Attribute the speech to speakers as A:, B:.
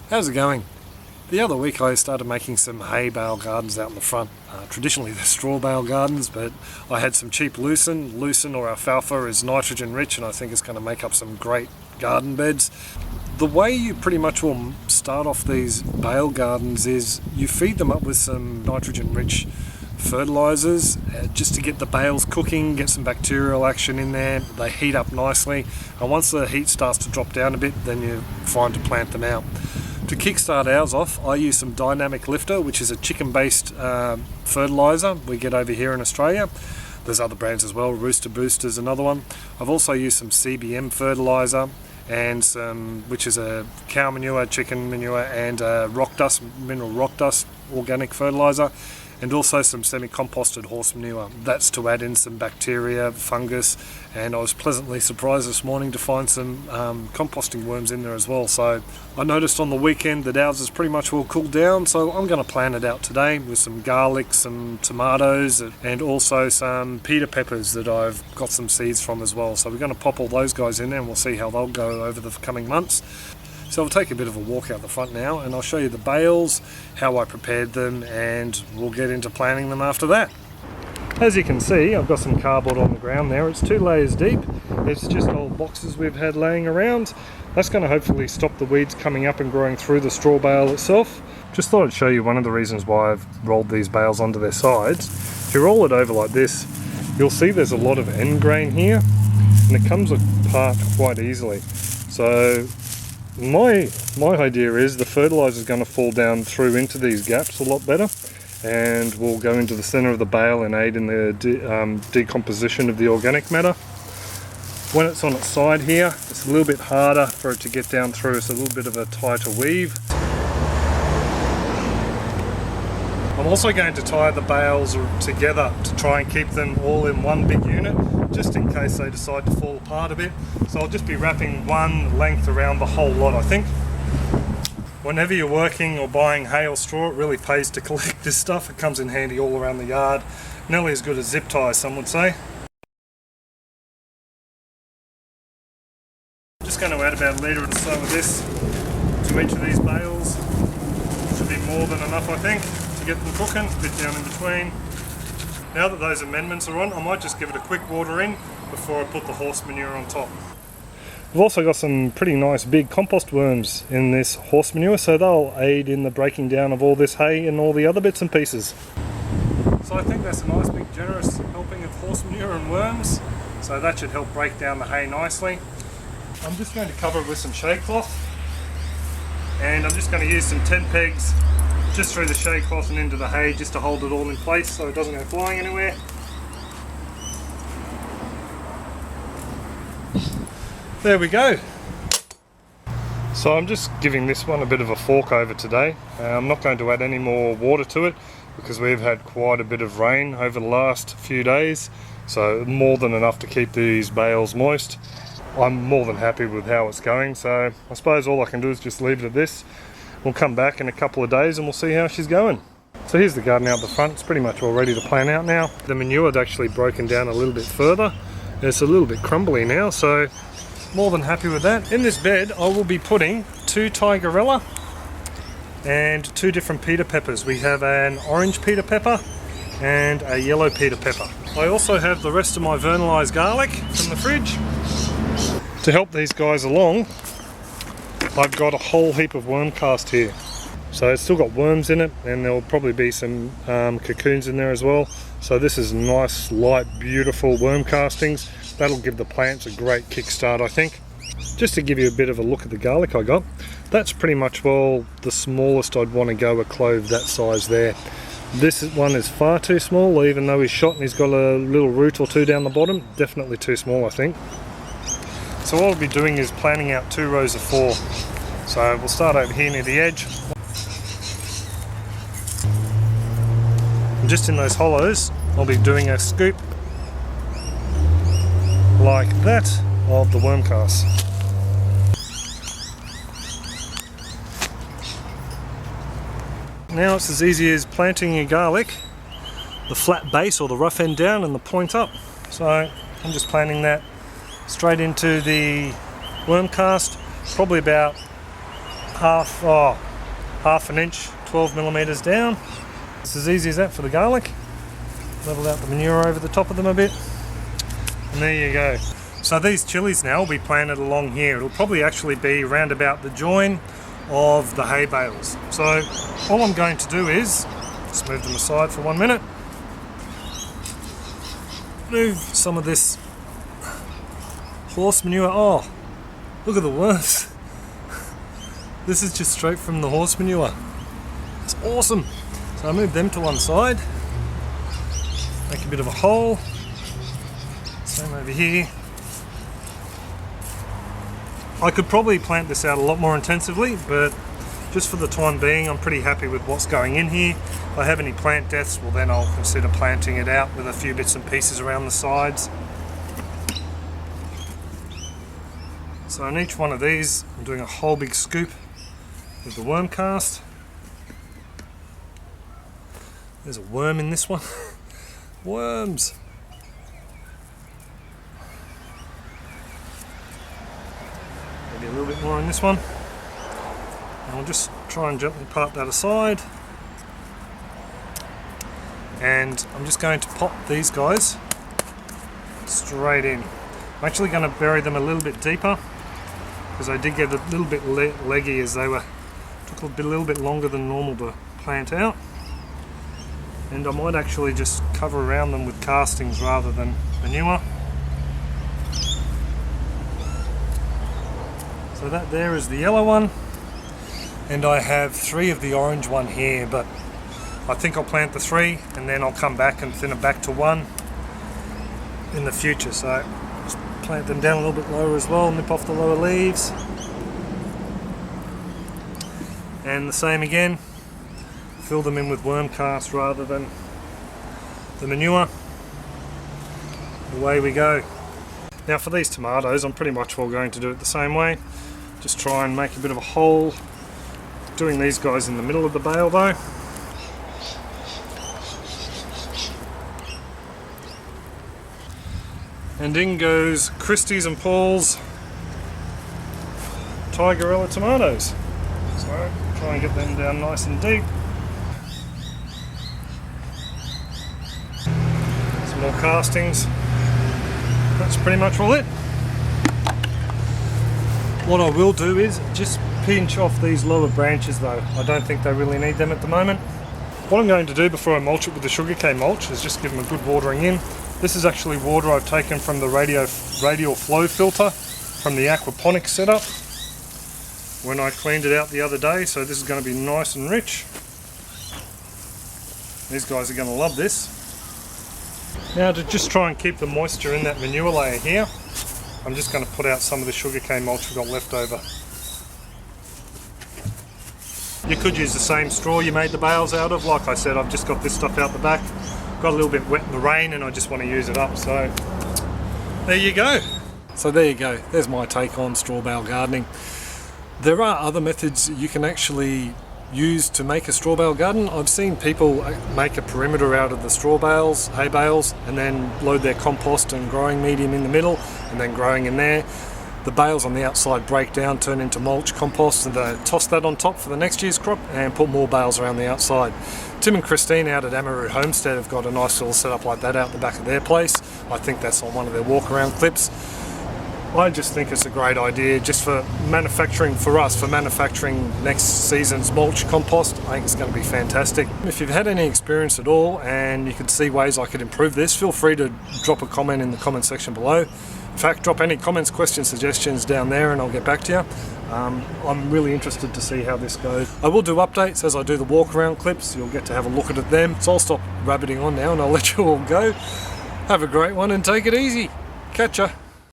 A: How's it going? The other week I started making some hay bale gardens out in the front. Traditionally they're straw bale gardens, but I had some cheap lucerne. Lucerne or alfalfa is nitrogen rich and I think it's going to make up some great garden beds. The way you pretty much will start off these bale gardens is you feed them up with some nitrogen rich fertilizers just to get the bales cooking, get some bacterial action in there. They heat up nicely, and once the heat starts to drop down a bit, then you're fine to plant them out. To kickstart ours off, I use some dynamic lifter, which is a chicken based fertilizer we get over here in Australia. There's other brands as well. Rooster Booster is another one. I've also used some CBM fertilizer and some, which is a cow manure, chicken manure, and rock dust, mineral rock dust organic fertilizer, and also some semi-composted horse manure. That's to add in some bacteria, fungus, and I was pleasantly surprised this morning to find some composting worms in there as well. So I noticed on the weekend that ours is pretty much all cooled down, so I'm going to plant it out today with some garlic, some tomatoes, and also some pita peppers that I've got some seeds from as well. So we're going to pop all those guys in there and we'll see how they'll go over the coming months. So I'll take a bit of a walk out the front now and I'll show you the bales, how I prepared them, and we'll get into planting them after that. As you can see, I've got some cardboard on the ground there. It's 2 layers deep. It's just old boxes we've had laying around. That's going to hopefully stop the weeds coming up and growing through the straw bale itself. Just thought I'd show you one of the reasons why I've rolled these bales onto their sides. If you roll it over like this, you'll see there's a lot of end grain here, and it comes apart quite easily. So my idea is the fertilizer is going to fall down through into these gaps a lot better, and will go into the center of the bale and aid in the decomposition of the organic matter. When it's on its side here, it's a little bit harder for it to get down through. It's a little bit of a tighter weave. I'm also going to tie the bales together to try and keep them all in one big unit, just in case they decide to fall apart a bit. So I'll just be wrapping one length around the whole lot, I think. Whenever you're working or buying hay or straw, it really pays to collect this stuff. It comes in handy all around the yard. Nearly as good as zip ties, some would say. I'm just going to add about a litre or so of this to each of these bales. Should be more than enough, I think, to get them cooking. A bit down in between. Now that those amendments are on, I might just give it a quick water in before I put the horse manure on top. We've also got some pretty nice big compost worms in this horse manure, so they'll aid in the breaking down of all this hay and all the other bits and pieces. So I think that's a nice big generous helping of horse manure and worms, so that should help break down the hay nicely. I'm just going to cover it with some shade cloth, and I'm just going to use some tent pegs just through the shade cloth and into the hay, just to hold it all in place so it doesn't go flying anywhere. There we go. So I'm just giving this one a bit of a fork over today. I'm not going to add any more water to it because we've had quite a bit of rain over the last few days, so more than enough to keep these bales moist. I'm more than happy with how it's going, so I suppose all I can do is just leave it at this. We'll come back in a couple of days and we'll see how she's going. So here's the garden out the front. It's pretty much all ready to plant out now. The manure had actually broken down a little bit further. It's a little bit crumbly now, so more than happy with that. In this bed I will be putting 2 tigerella and 2 different pita peppers. We have an orange pita pepper and a yellow pita pepper. I also have the rest of my vernalized garlic from the fridge. To help these guys along, I've got a whole heap of worm cast here. So it's still got worms in it, and there'll probably be some cocoons in there as well. So this is nice, light, beautiful worm castings. That'll give the plants a great kickstart, I think. Just to give you a bit of a look at the garlic I got, that's pretty much, well, the smallest I'd want to go, a clove that size there. This one is far too small, even though he's shot and he's got a little root or two down the bottom. Definitely too small, I think. So what I'll be doing is planting out 2 rows of 4. So we'll start over here near the edge. And just in those hollows, I'll be doing a scoop like that of the worm cast. Now it's as easy as planting your garlic, the flat base or the rough end down and the point up. So I'm just planting that straight into the worm cast, probably about half an inch, 12 millimeters down. It's as easy as that for the garlic. Level out the manure over the top of them a bit, and there you go. So these chilies now will be planted along here. It'll probably actually be round about the join of the hay bales. So all I'm going to do is just move them aside for 1 minute. Move some of this horse manure. Oh, look at the worms. This is just straight from the horse manure. It's awesome. So I move them to one side. Make a bit of a hole. Same over here. I could probably plant this out a lot more intensively, but just for the time being, I'm pretty happy with what's going in here. If I have any plant deaths, well then I'll consider planting it out with a few bits and pieces around the sides. So on each one of these, I'm doing a whole big scoop with the worm cast. There's a worm in this one. Worms! Maybe a little bit more in this one. And I'll just try and gently part that aside. And I'm just going to pop these guys straight in. I'm actually going to bury them a little bit deeper because I did get a little bit leggy as they took a little bit longer than normal to plant out. And I might actually just cover around them with castings rather than manure. So that there is the yellow one, and I have 3 of the orange one here, but I think I'll plant the 3 and then I'll come back and thin it back to 1 in the future. So just plant them down a little bit lower as well, nip off the lower leaves. And the same again. Fill them in with worm cast rather than the manure. Away we go. Now for these tomatoes, I'm pretty much all going to do it the same way. Just try and make a bit of a hole. Doing these guys in the middle of the bale though. And in goes Christie's and Paul's Tigerella tomatoes. So try and get them down nice and deep. More castings. That's pretty much all it. What I will do is just pinch off these lower branches though. I don't think they really need them at the moment. What I'm going to do before I mulch it with the sugarcane mulch is just give them a good watering in. This is actually water I've taken from the radial flow filter from the Aquaponics setup when I cleaned it out the other day, so this is going to be nice and rich. These guys are going to love this. Now to just try and keep the moisture in that manure layer here, I'm just going to put out some of the sugarcane mulch we've got left over. You could use the same straw you made the bales out of. Like I said, I've just got this stuff out the back. Got a little bit wet in the rain and I just want to use it up, so there you go. So there you go, there's my take on straw bale gardening. There are other methods you can actually use to make a straw bale garden. I've seen people make a perimeter out of the straw bales, hay bales, and then load their compost and growing medium in the middle and then growing in there. The bales on the outside break down, turn into mulch, compost, and they toss that on top for the next year's crop and put more bales around the outside. Tim and Christine out at Amaru Homestead have got a nice little setup like that out the back of their place. I think that's on one of their walk around clips. I just think it's a great idea just for manufacturing, for us, for manufacturing next season's mulch compost. I think it's going to be fantastic. If you've had any experience at all and you could see ways I could improve this, feel free to drop a comment in the comment section below. In fact, drop any comments, questions, suggestions down there and I'll get back to you. I'm really interested to see how this goes. I will do updates as I do the walk around clips. You'll get to have a look at them. So I'll stop rabbiting on now and I'll let you all go. Have a great one and take it easy. Catch ya.